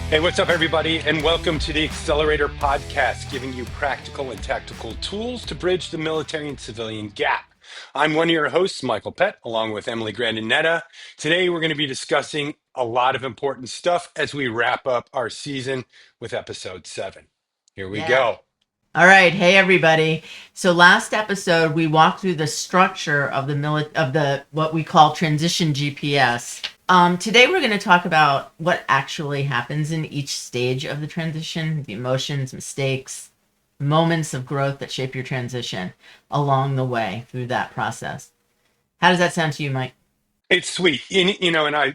Hey, what's up, everybody, and welcome to the Accelerator podcast, giving you practical and tactical tools to bridge the military and civilian gap. I'm one of your hosts, Michael Pett, along with Emily Grandinetta. Today, we're going to be discussing a lot of important stuff as we wrap up our season with episode 7. Here we Yeah. go. All right. Hey, everybody. So last episode, we walked through the structure of the what we call transition GPS. Today, we're going to talk about what actually happens in each stage of the transition, the emotions, mistakes, moments of growth that shape your transition along the way through that process. How does that sound to you, Mike? It's sweet. And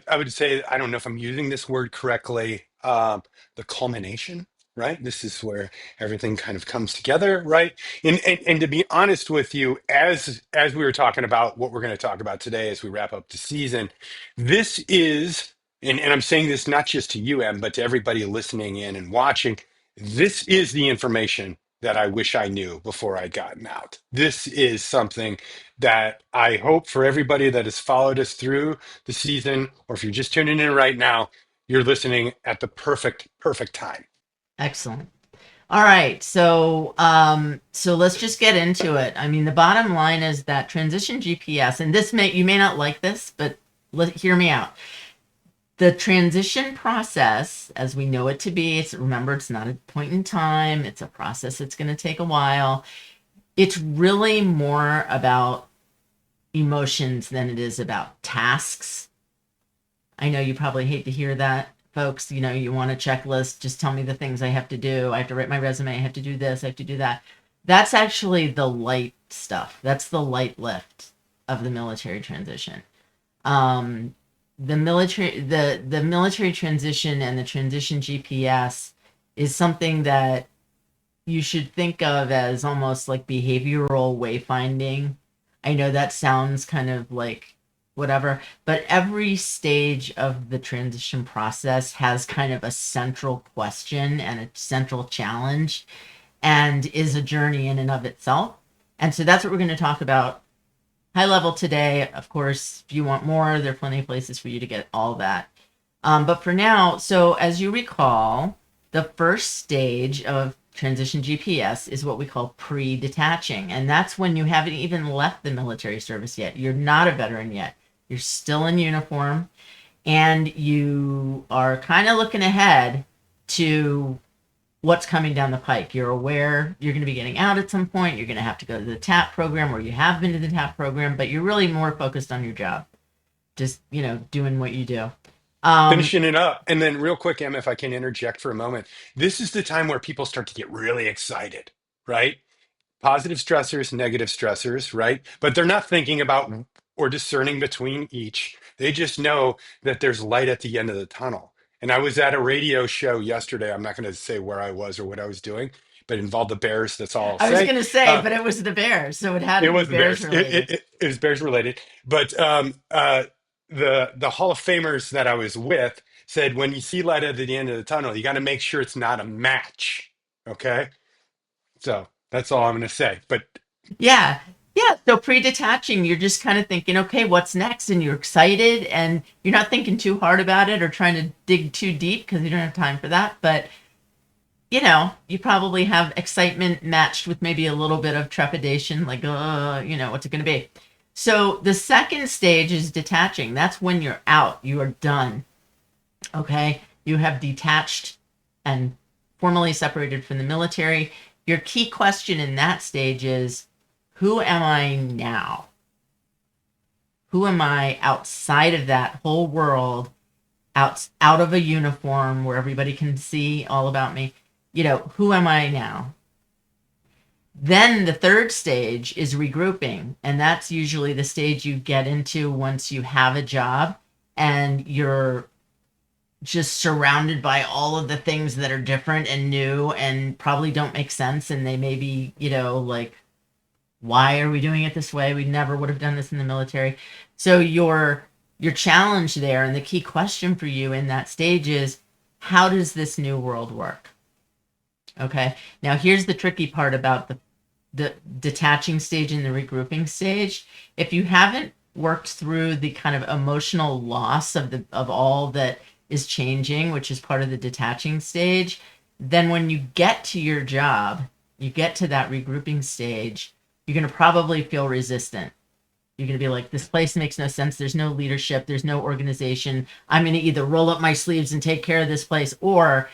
I would say, I don't know if I'm using this word correctly, the culmination, right? This is where everything kind of comes together, right? And to be honest with you, as we were talking about what we're going to talk about today as we wrap up the season, this is, and I'm saying this not just to you, Em, but to everybody listening in and watching, this is the information that I wish I knew before I'd gotten out. This is something that I hope for everybody that has followed us through the season, or if you're just tuning in right now, you're listening at the perfect time. Excellent. All right, so let's just get into it. I mean, the bottom line is that transition GPS, and this may you may not like this, but hear me out. The transition process, as we know it to be, remember it's not a point in time. It's a process that's going to take a while. It's really more about emotions than it is about tasks. I know you probably hate to hear that, folks. You know, you want a checklist. Just tell me the things I have to do. I have to write my resume. I have to do this. I have to do that. That's actually the light stuff. That's the light lift of the military transition. Um, the military transition and the transition GPS is something that you should think of as almost like behavioral wayfinding. I know that sounds kind of like whatever, but every stage of the transition process has kind of a central question and a central challenge and is a journey in and of itself. And so that's what we're going to talk about high level today. Of course, if you want more, there are plenty of places for you to get all that. But for now, so as you recall, the first stage of transition GPS is what we call pre-detaching. And that's when you haven't even left the military service yet. You're not a veteran yet. You're still in uniform and you are kind of looking ahead to what's coming down the pike. You're aware you're going to be getting out at some point. You're going to have to go to the TAP program or you have been to the TAP program, but you're really more focused on your job. Just, doing what you do. Um, Finishing it up. And then, real quick, Em, if I can interject for a moment, this is the time where people start to get really excited, right? Positive stressors, negative stressors, right? But they're not thinking about or discerning between each. They just know that there's light at the end of the tunnel. And I was at a radio show yesterday. I'm not going to say where I was or what I was doing, but it involved the Bears. That's all I'll I was say. going to say, Uh, but it was the Bears, so it had it to be was the Bears Bears. related. It was Bears related. But the Hall of Famers that I was with said, when you see light at the end of the tunnel, you got to make sure it's not a match. Okay, so that's all I'm going to say. But Yeah. Yeah. So pre-detaching, you're just kind of thinking, okay, what's next? And you're excited and you're not thinking too hard about it or trying to dig too deep because you don't have time for that. But, you probably have excitement matched with maybe a little bit of trepidation, like, what's it going to be? So the second stage is detaching. That's when you're out, you are done. Okay. You have detached and formally separated from the military. Your key question in that stage is, who am I now? Who am I outside of that whole world, out of a uniform where everybody can see all about me? Who am I now? Then the third stage is regrouping, and that's usually the stage you get into once you have a job and you're just surrounded by all of the things that are different and new and probably don't make sense, and they may be, like, why are we doing it this way? We never would have done this in the military. So your challenge there and the key question for you in that stage is, how does this new world work? Okay. Now here's the tricky part about the detaching stage and the regrouping stage. If you haven't worked through the kind of emotional loss of all that is changing, which is part of the detaching stage, then when you get to your job, you get to that regrouping stage, you're going to probably feel resistant. You're going to be like, this place makes no sense. There's no leadership. There's no organization. I'm going to either roll up my sleeves and take care of this place, or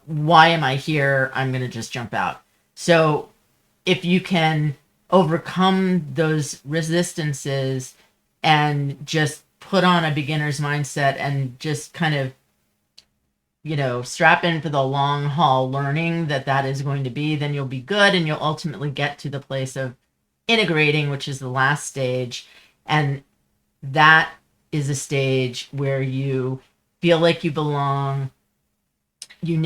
why am I here? I'm going to just jump out. So if you can overcome those resistances and just put on a beginner's mindset and just kind of, strap in for the long haul learning that is going to be, then you'll be good and you'll ultimately get to the place of integrating, which is the last stage. And that is a stage where you feel like you belong. You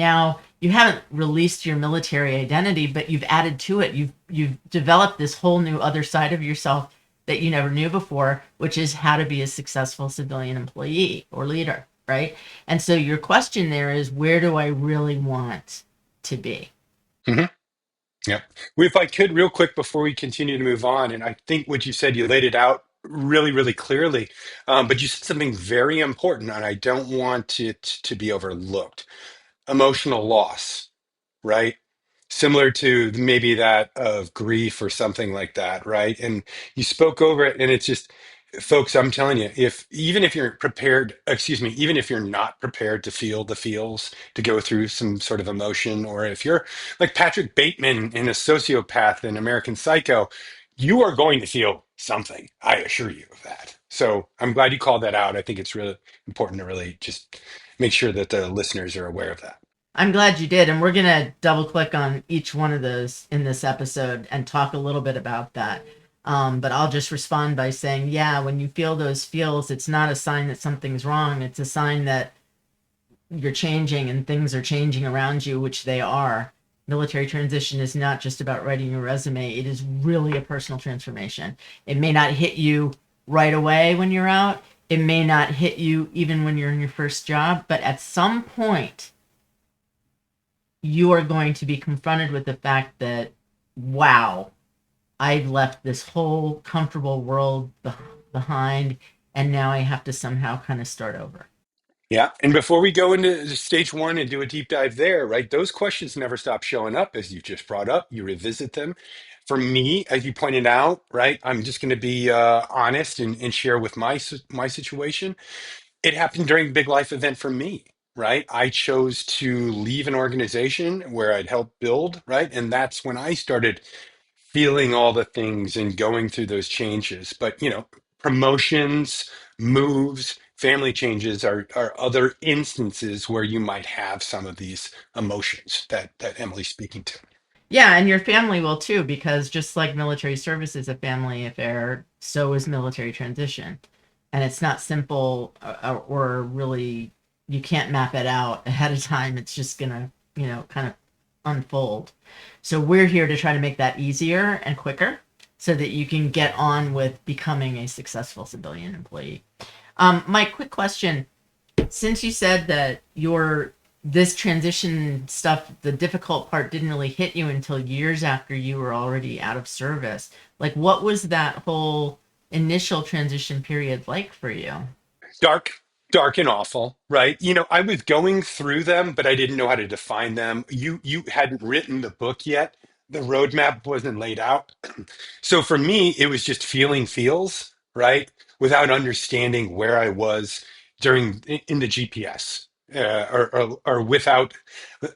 haven't released your military identity, but you've added to it. You've developed this whole new other side of yourself that you never knew before, which is how to be a successful civilian employee or leader, right? And so your question there is, where do I really want to be? Hmm. Yeah. Well, if I could, real quick before we continue to move on, and I think what you said, you laid it out really, really clearly. But you said something very important, and I don't want it to be overlooked. Emotional loss, right? Similar to maybe that of grief or something like that, right? And you spoke over it, and it's just, folks, I'm telling you, if even if you're prepared, excuse me, even if you're not prepared to feel the feels, to go through some sort of emotion, or if you're like Patrick Bateman in A Sociopath in American Psycho, you are going to feel something. I assure you of that. So I'm glad you called that out. I think it's really important to really just make sure that the listeners are aware of that. I'm glad you did. And we're going to double click on each one of those in this episode and talk a little bit about that. But I'll just respond by saying, yeah, when you feel those feels, it's not a sign that something's wrong. It's a sign that you're changing and things are changing around you, which they are. Military transition is not just about writing your resume, it is really a personal transformation. It may not hit you right away when you're out, it may not hit you even when you're in your first job, but at some point, you are going to be confronted with the fact that, wow, I've left this whole comfortable world behind, and now I have to somehow kind of start over. Yeah. And before we go into stage one and do a deep dive there, right, those questions never stop showing up, as you just brought up. You revisit them. For me, as you pointed out, right, I'm just going to be honest and share with my situation. It happened during a big life event for me, right? I chose to leave an organization where I'd helped build, right? And that's when I started feeling all the things and going through those changes. But, promotions, moves, family changes are other instances where you might have some of these emotions that Emily's speaking to. Yeah, and your family will too, because just like military service is a family affair, so is military transition. And it's not simple or really, you can't map it out ahead of time. It's just going to, kind of unfold. So we're here to try to make that easier and quicker so that you can get on with becoming a successful civilian employee. My quick question, since you said that your this transition stuff, the difficult part didn't really hit you until years after you were already out of service. Like, what was that whole initial transition period like for you? Dark, dark and awful, right? I was going through them, but I didn't know how to define them. You hadn't written the book yet. The roadmap wasn't laid out. So for me, it was just feeling feels, right? Without understanding where I was during in the GPS. Or without,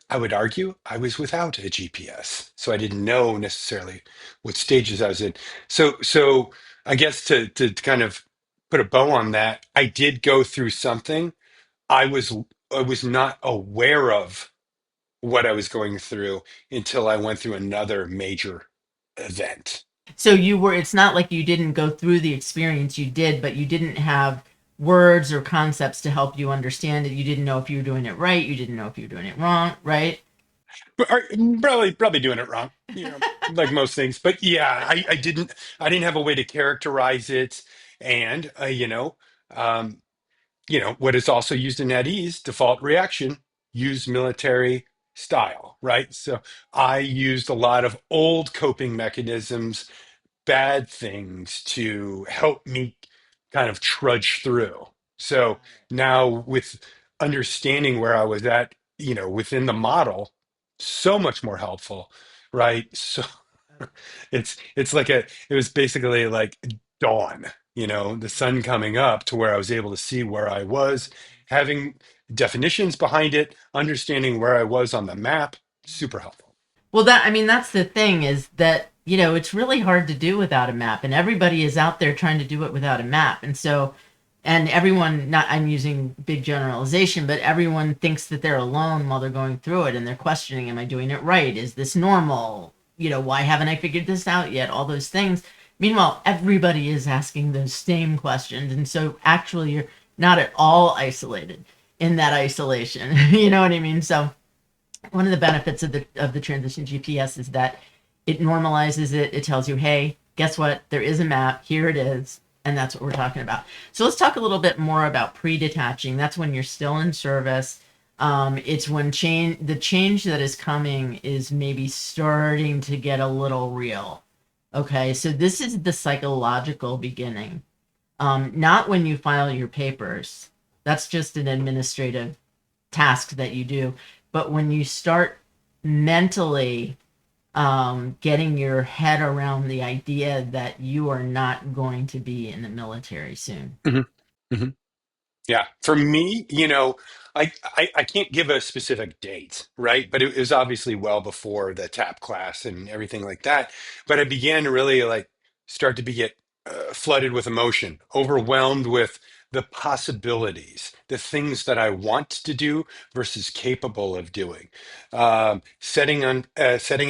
I would argue I was without a GPS. So I didn't know necessarily what stages I was in. So I guess to kind of put a bow on that, I did go through something. I was I was not aware of what I was going through until I went through another major event. So it's not like you didn't go through the experience, you did, but you didn't have words or concepts to help you understand it. You didn't know if you were doing it right. You didn't know if you were doing it wrong, right? But probably doing it wrong, like most things. But yeah, I didn't have a way to characterize it, and um, what is also used in NetEase, default reaction, use military style, right? So I used a lot of old coping mechanisms, bad things to help me kind of trudge through. So now with understanding where I was at, within the model, so much more helpful, right? So it's like it was basically like dawn, the sun coming up to where I was able to see where I was, having definitions behind it, understanding where I was on the map, super helpful. Well, that I mean, that's the thing is that it's really hard to do without a map, and everybody is out there trying to do it without a map, and so, and everyone, not I'm using big generalization, but everyone thinks that they're alone while they're going through it, and they're questioning, am I doing it right? Is this normal? Why haven't I figured this out yet? All those things. Meanwhile, everybody is asking those same questions, and so actually, you're not at all isolated in that isolation. You know what I mean? So one of the benefits of the transition GPS is that it normalizes it. It tells you, hey, guess what? There is a map. Here it is. And that's what we're talking about. So let's talk a little bit more about pre-detaching. That's when you're still in service. It's when the change that is coming is maybe starting to get a little real. Okay, so this is the psychological beginning. Not when you file your papers. That's just an administrative task that you do. But when you start mentally getting your head around the idea that you are not going to be in the military soon. Hmm. Yeah, for me, I can't give a specific date, right? But it was obviously well before the TAP class and everything like that. But I began to really like start to be get flooded with emotion, overwhelmed with the possibilities, the things that I want to do versus capable of doing, setting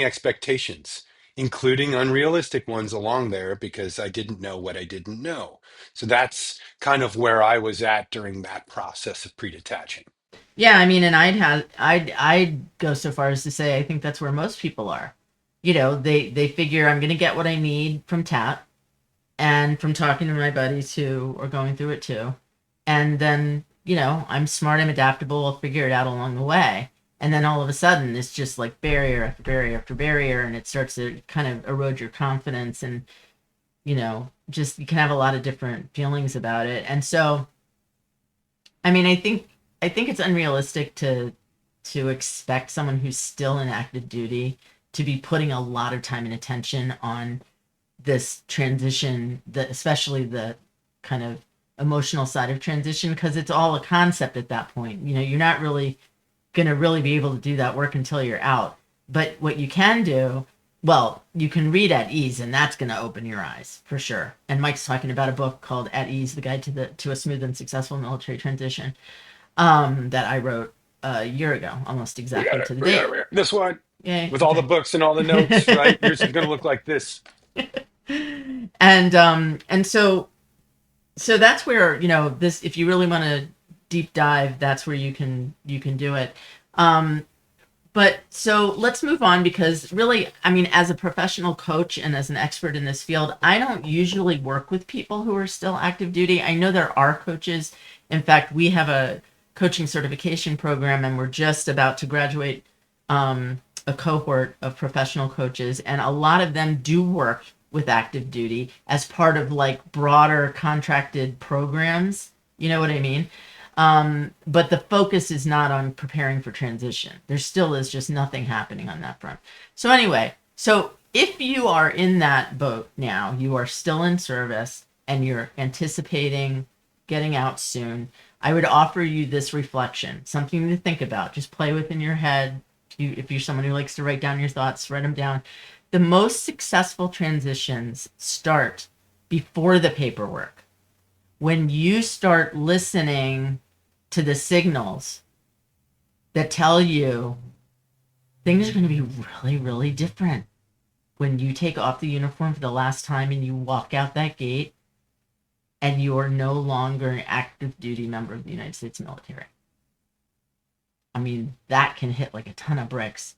expectations, including unrealistic ones along there because I didn't know what I didn't know. So that's kind of where I was at during that process of pre-detaching. Yeah, I mean, and I'd go so far as to say I think that's where most people are. They figure I'm going to get what I need from TAP and from talking to my buddies who are going through it too. And then, I'm smart, I'm adaptable, I'll figure it out along the way. And then all of a sudden, it's just like barrier after barrier after barrier, and it starts to kind of erode your confidence. And, just you can have a lot of different feelings about it. And so, I mean, I think it's unrealistic to expect someone who's still in active duty to be putting a lot of time and attention on this transition, especially the kind of emotional side of transition, because it's all a concept at that point. You're not really going to really be able to do that work until you're out. But what you can do, well, you can read At Ease, and that's going to open your eyes for sure. And Mike's talking about a book called At Ease: The Guide to a Smooth and Successful Military Transition, that I wrote a year ago, almost We exactly got it. to the We got date. it. This one Yay! with all the Okay. books and all the notes, right? Yours is going to look like this. And so that's where this, if you really want to deep dive, that's where you can do it. But so let's move on, because really, I mean, as a professional coach and as an expert in this field, I don't usually work with people who are still active duty. I know there are coaches. In fact, we have a coaching certification program, and we're just about to graduate a cohort of professional coaches, and a lot of them do work with active duty as part of like broader contracted programs. You know what I mean? But the focus is not on preparing for transition. There still is just nothing happening on that front. So anyway, so if you are in that boat now, you are still in service and you're anticipating getting out soon, I would offer you this reflection, something to think about. Just play within your head. If you're someone who likes to write down your thoughts, write them down. The most successful transitions start before the paperwork. When you start listening to the signals that tell you things are going to be really, really different when you take off the uniform for the last time and you walk out that gate and you are no longer an active duty member of the United States military. I mean, that can hit like a ton of bricks.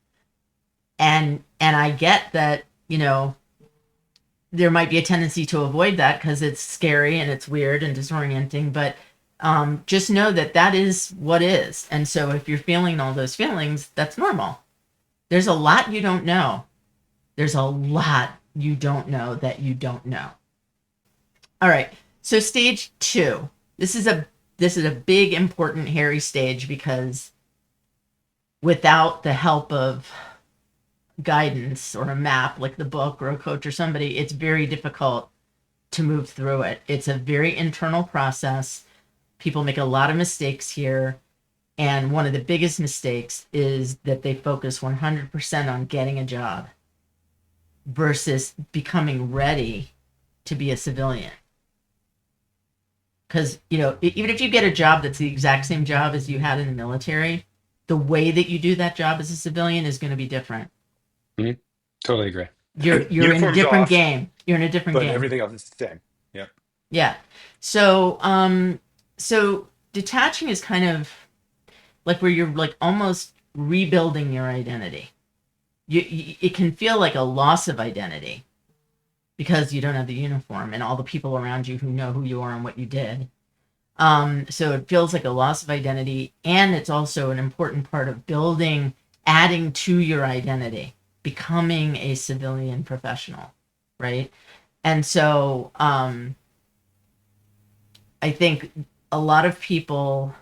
And I get that, there might be a tendency to avoid that because it's scary and it's weird and disorienting, but just know that that is what is. And so if you're feeling all those feelings, that's normal. There's a lot you don't know. There's a lot you don't know that you don't know. All right. So stage 2. This is a this is a big, important, hairy stage because without the help of guidance or a map like the book or a coach or somebody, it's very difficult to move through it. It's a very internal process. People make a lot of mistakes here. And one of the biggest mistakes is that they focus 100% on getting a job versus becoming ready to be a civilian. Because, you know, even if you get a job that's the exact same job as you had in the military, the way that you do that job as a civilian is going to be different. Mhm. Totally agree. You're in a Uniform's different off, game. You're in a different but game. everything else is the same. Yeah. Yeah. So so detaching is kind of like where you're like almost rebuilding your identity. It can feel like a loss of identity because you don't have the uniform and all the people around you who know who you are and what you did. So it feels like a loss of identity, and it's also an important part of building, adding to your identity, becoming a civilian professional, right? And so I think a lot of people,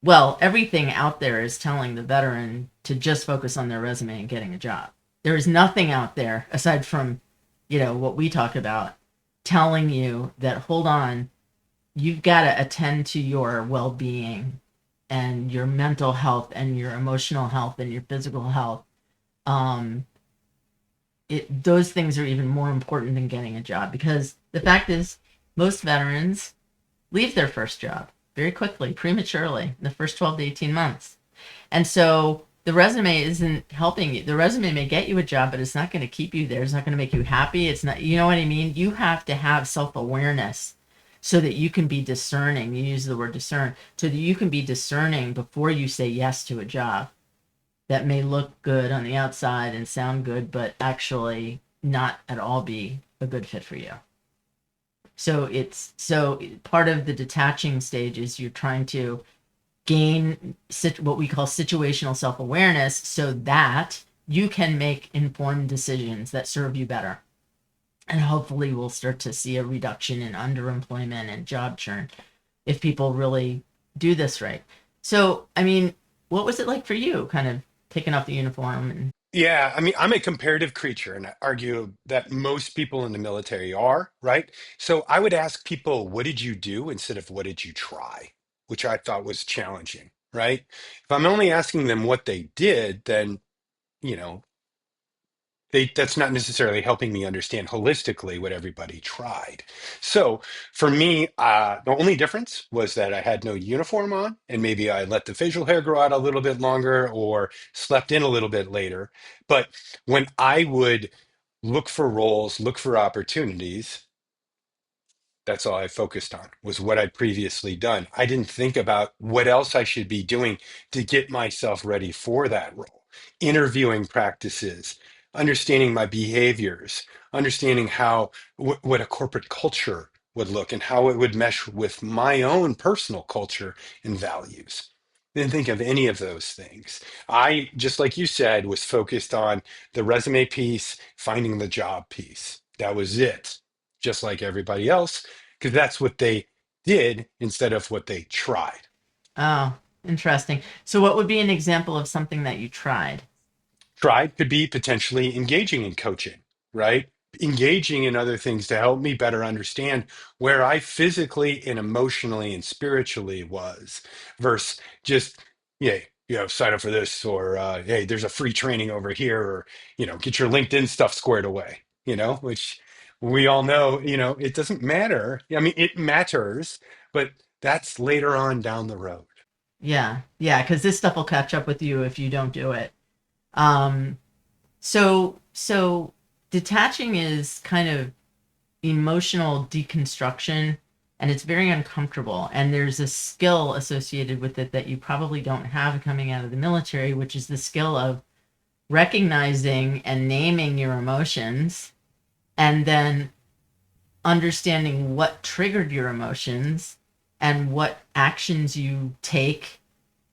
well, everything out there is telling the veteran to just focus on their resume and getting a job. There is nothing out there aside from, you know, what we talk about telling you that hold on, you've got to attend to your well-being and your mental health and your emotional health and your physical health. Um, those things are even more important than getting a job because the fact is most veterans leave their first job very quickly, prematurely, in the first 12 to 18 months. And so the resume isn't helping you. The resume may get you a job, but it's not going to keep you there. It's not going to make you happy. It's not, you know what I mean? You have to have self awareness so that you can be discerning. You use the word discern, so that you can be discerning before you say yes to a job that may look good on the outside and sound good, but actually not at all be a good fit for you. So it's so part of the detaching stage is you're trying to gain what we call situational self-awareness so that you can make informed decisions that serve you better. And hopefully we'll start to see a reduction in underemployment and job churn if people really do this right. So, I mean, what was it like for you kind of taking off the uniform and Yeah, I mean, I'm a comparative creature, and I argue that most people in the military are, right? So I would ask people, what did you do instead of what did you try? Which I thought was challenging, right? If I'm only asking them what they did, then, you know, that's not necessarily helping me understand holistically what everybody tried. So for me, the only difference was that I had no uniform on, and maybe I let the facial hair grow out a little bit longer or slept in a little bit later. But when I would look for roles, look for opportunities, that's all I focused on was what I'd previously done. I didn't think about what else I should be doing to get myself ready for that role. Interviewing practices, understanding my behaviors, understanding how what a corporate culture would look and how it would mesh with my own personal culture and values. Didn't think of any of those things. I, just like you said, was focused on the resume piece, finding the job piece. That was it, just like everybody else, because that's what they did instead of what they tried. oh, interesting. So what would be an example of something that you tried? Tried could be potentially engaging in coaching, right? Engaging in other things to help me better understand where I physically and emotionally and spiritually was versus just, yeah, sign up for this or, hey, there's a free training over here or, get your LinkedIn stuff squared away, which we all know, it doesn't matter. I mean, it matters, but that's later on down the road. Yeah. Yeah, cuz this stuff will catch up with you if you don't do it. Um so detaching is kind of emotional deconstruction and it's very uncomfortable and there's a skill associated with it that you probably don't have coming out of the military, which is the skill of recognizing and naming your emotions and then understanding what triggered your emotions and what actions you take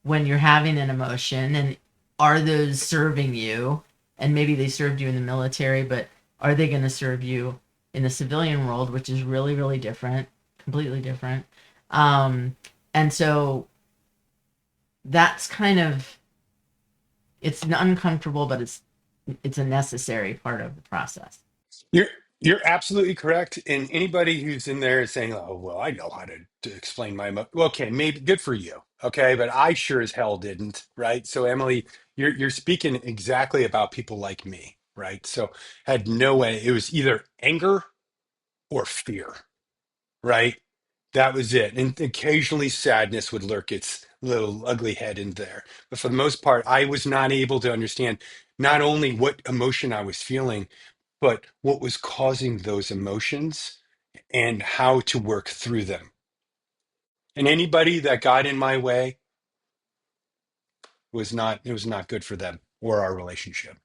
when you're having an emotion and are those serving you, and maybe they served you in the military, but are they going to serve you in the civilian world, which is really really different, completely different. Um, and so that's kind of, it's uncomfortable, but it's a necessary part of the process. You're you're absolutely correct. And anybody who's in there is saying, "Oh, well, I know how to explain my well, okay, maybe good for you, okay, but I sure as hell didn't, right?" So, Emily, you're speaking exactly about people like me, right? So, had no way. It was either anger or fear, right? That was it. And occasionally sadness would lurk its little ugly head in there. But for the most part, I was not able to understand not only what emotion I was feeling, but what was causing those emotions and how to work through them. And anybody that got in my way was not, it was not good for them or our relationship.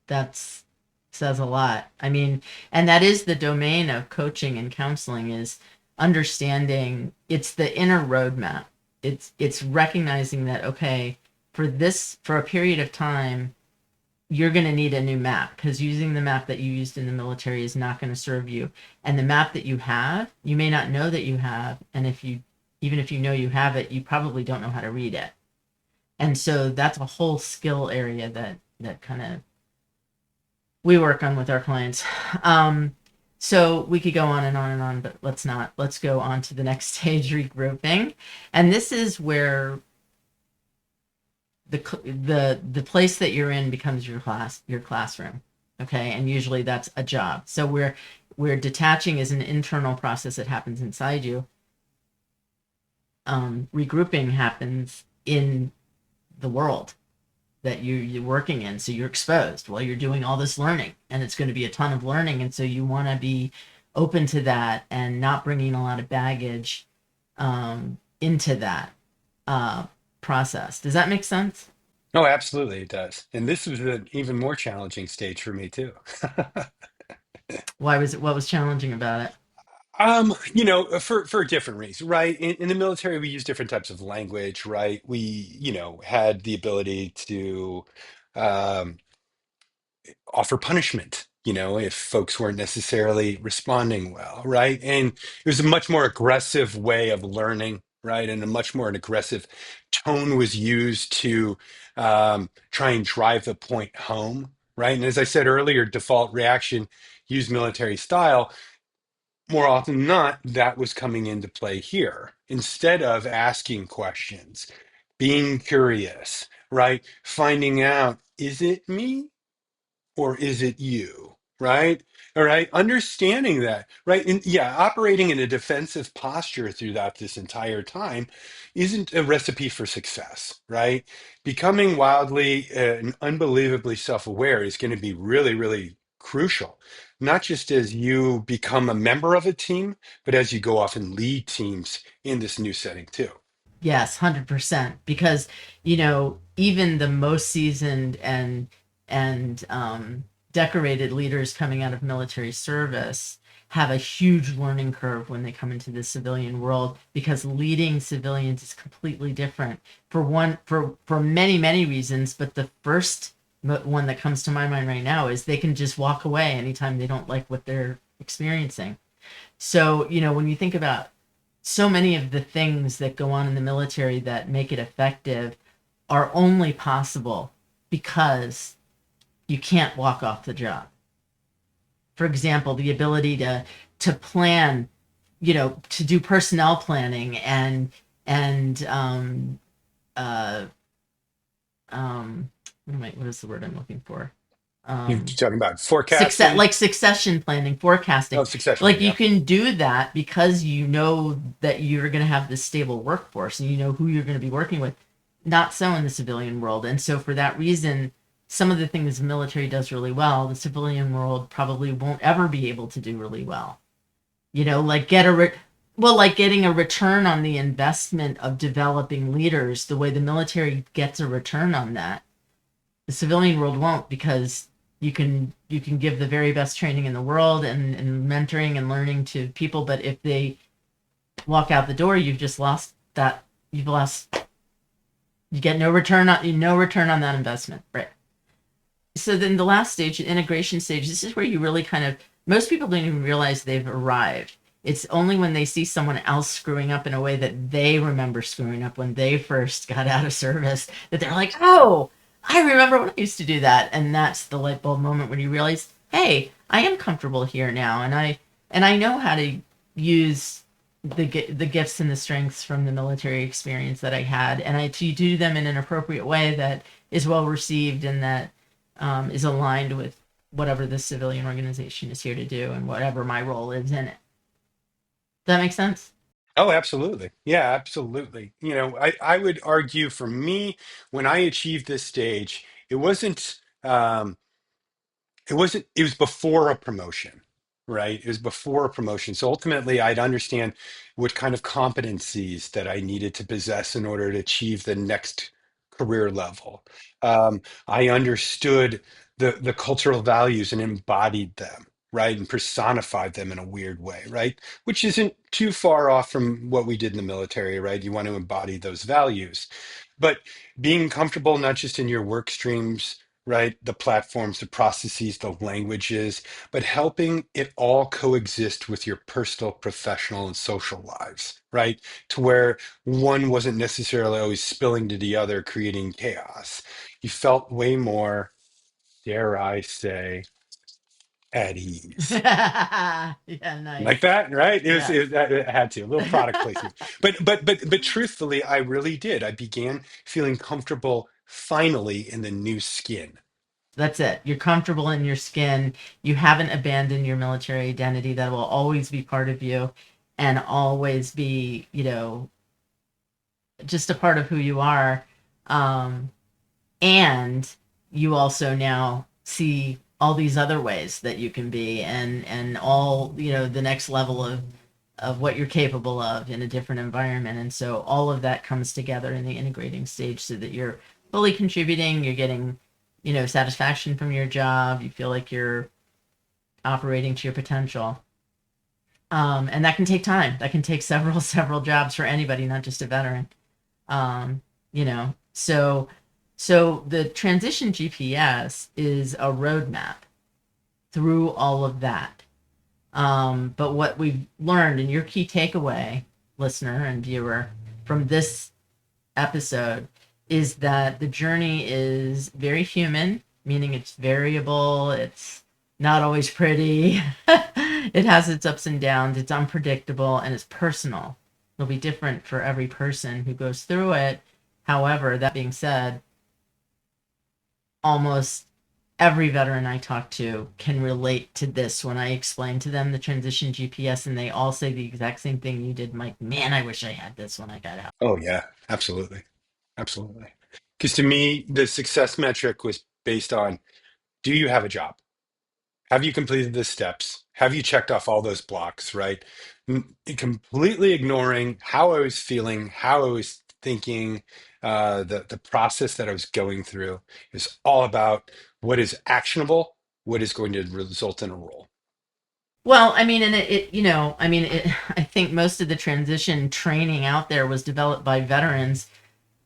That's says a lot. I mean, and that is the domain of coaching and counseling, is understanding it's the inner roadmap. It's recognizing that, okay, for a period of time, you're going to need a new map, because using the map that you used in the military is not going to serve you. And the map that you have, you may not know that you have, and if you even if you know you have it, you probably don't know how to read it. And so that's a whole skill area that kind of we work on with our clients. So we could go on and on and on, but let's not. Let's go on to the next stage, regrouping. And this is where the place that you're in becomes your classroom. Okay, and usually that's a job. So we're detaching is an internal process that happens inside you. Regrouping happens in the world that you're working in, so you're exposed while you're doing all this learning, and it's going to be a ton of learning, and so you want to be open to that and not bringing a lot of baggage into that uh, process. Does that make sense? Oh, absolutely, it does. And this was an even more challenging stage for me too. Why was it? What was challenging about it? For a different reason, right? In the military, we use different types of language, right? We, had the ability to um, offer punishment, if folks weren't necessarily responding well, right? And it was a much more aggressive way of learning, right? And a much more an aggressive tone was used to try and drive the point home, right? And as I said earlier, default reaction, use military style. More often than not, that was coming into play here. Instead of asking questions, being curious, right? Finding out, is it me? Or is it you? Right? All right. Understanding that, right? And yeah, operating in a defensive posture throughout this entire time isn't a recipe for success, right? Becoming wildly and unbelievably self aware is going to be really, really crucial, not just as you become a member of a team, but as you go off and lead teams in this new setting too. Yes, 100%. Because even the most seasoned and decorated leaders coming out of military service have a huge learning curve when they come into the civilian world, because leading civilians is completely different for many reasons. But the first one that comes to my mind right now is they can just walk away anytime they don't like what they're experiencing. So, when you think about so many of the things that go on in the military that make it effective are only possible because you can't walk off the job. For example, the ability to plan, to do personnel planning and uh what is the word I'm looking for? You're Um talking about success, forecasting. like succession planning, Oh, forecasting. succession. Like, you Yeah. can do that because you know that you're going to have this stable workforce and you know who you're going to be working with. Not so in the civilian world. And so for that reason, some of the things the military does really well, the civilian world probably won't ever be able to do really well. Like like getting a return on the investment of developing leaders, the way the military gets a return on that, the civilian world won't, because you can give the very best training in the world and mentoring and learning to people, but if they walk out the door, you've just lost that. You get no return on that investment, right? So then the last stage, the integration stage, this is where you really kind of, most people don't even realize they've arrived. It's only when they see someone else screwing up in a way that they remember screwing up when they first got out of service that they're like, oh, I remember when I used to do that. And that's the light bulb moment when you realize, hey, I am comfortable here now, and I know how to use the gifts and the strengths from the military experience that I had, and I to do them in an appropriate way that is well received and that is aligned with whatever the civilian organization is here to do and whatever my role is in it. Does that make sense? Oh, absolutely. Yeah, absolutely. I would argue for me, when I achieved this stage, it was before a promotion, right? It was before a promotion. So ultimately, I'd understand what kind of competencies that I needed to possess in order to achieve the next career level. I understood the cultural values and embodied them, right? And personified them in a weird way, right? Which isn't too far off from what we did in the military, right? You want to embody those values. But being comfortable not just in your work streams, right? The platforms, the processes, the languages, but helping it all coexist with your personal, professional, and social lives, right? To where one wasn't necessarily always spilling to the other, creating chaos. You felt way more, dare I say, at ease. Yeah, Like nice. that, right? Yes. It had to, a little product placement. But truthfully, I really did. I began feeling comfortable finally in the new skin. That's it. You're comfortable in your skin. You haven't abandoned your military identity. That will always be part of you and always be, just a part of who you are. Um, and you also now see all these other ways that you can be and all, the next level of what you're capable of in a different environment. And so all of that comes together in the integrating stage so that you're fully contributing, you're getting, satisfaction from your job, you feel like you're operating to your potential. And that can take time. That can take several, several jobs for anybody, not just a veteran. So the transition GPS is a roadmap through all of that. But what we've learned, and your key takeaway, listener and viewer, from this episode is that the journey is very human, meaning it's variable, it's not always pretty, it has its ups and downs, it's unpredictable, and it's personal. It'll be different for every person who goes through it. However, that being said, almost every veteran I talk to can relate to this when I explain to them the transition GPS, and they all say the exact same thing you did, Mike. Man, I wish I had this when I got out. Oh yeah, absolutely. Absolutely. Because to me, the success metric was based on, do you have a job? Have you completed the steps? Have you checked off all those blocks, right? Completely ignoring how I was feeling, how I was thinking, the process that I was going through is all about what is actionable, what is going to result in a role. Well, I mean, and I think most of the transition training out there was developed by veterans,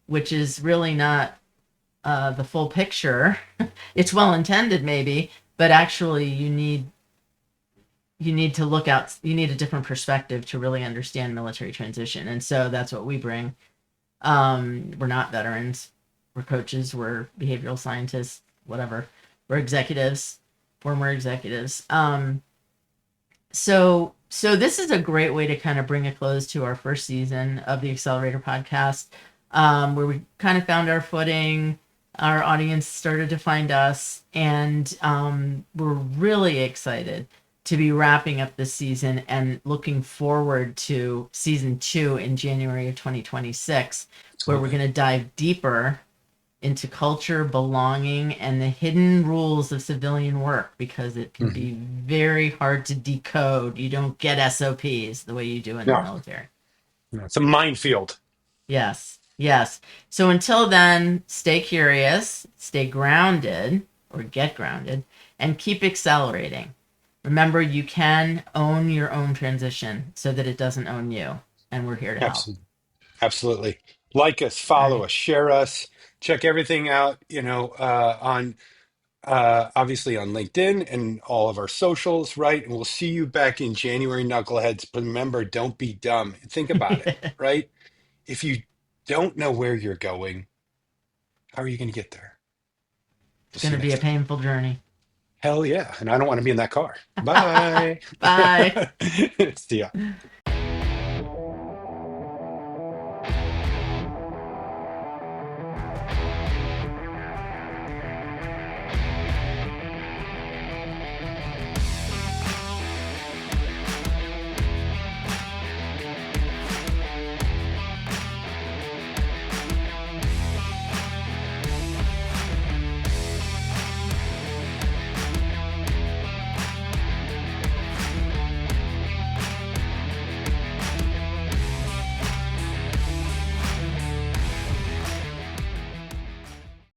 which is really not the full picture. It's well intended, maybe, but actually, you need to look out. You need a different perspective to really understand military transition, and so that's what we bring. We're not veterans. We're coaches. We're behavioral scientists. Whatever. We're executives. Former executives. So this is a great way to kind of bring a close to our first season of the Accelerator podcast, where we kind of found our footing. Our audience started to find us, and we're really excited to be wrapping up this season and looking forward to season 2 in January of 2026, where we're Absolutely. going to dive deeper into culture, belonging, and the hidden rules of civilian work because it can Mhm. be very hard to decode. You don't get SOPs the way you do in the No, military. no, it's a minefield. Yes, yes. So until then, stay curious, stay grounded, or get grounded, and keep accelerating. Remember, you can own your own transition so that it doesn't own you, and we're here to help. Absolutely. Absolutely. Like us, All follow right. us, share us, check everything out, on obviously on LinkedIn and all of our socials, right? And we'll see you back in January, knuckleheads. But remember, don't be dumb. Think about it, It's right? If you don't know where you're going, how are you going to get there? We'll see going you to be next a time. painful journey. Hell yeah. And I don't want to be in that car. Bye. Bye. See ya.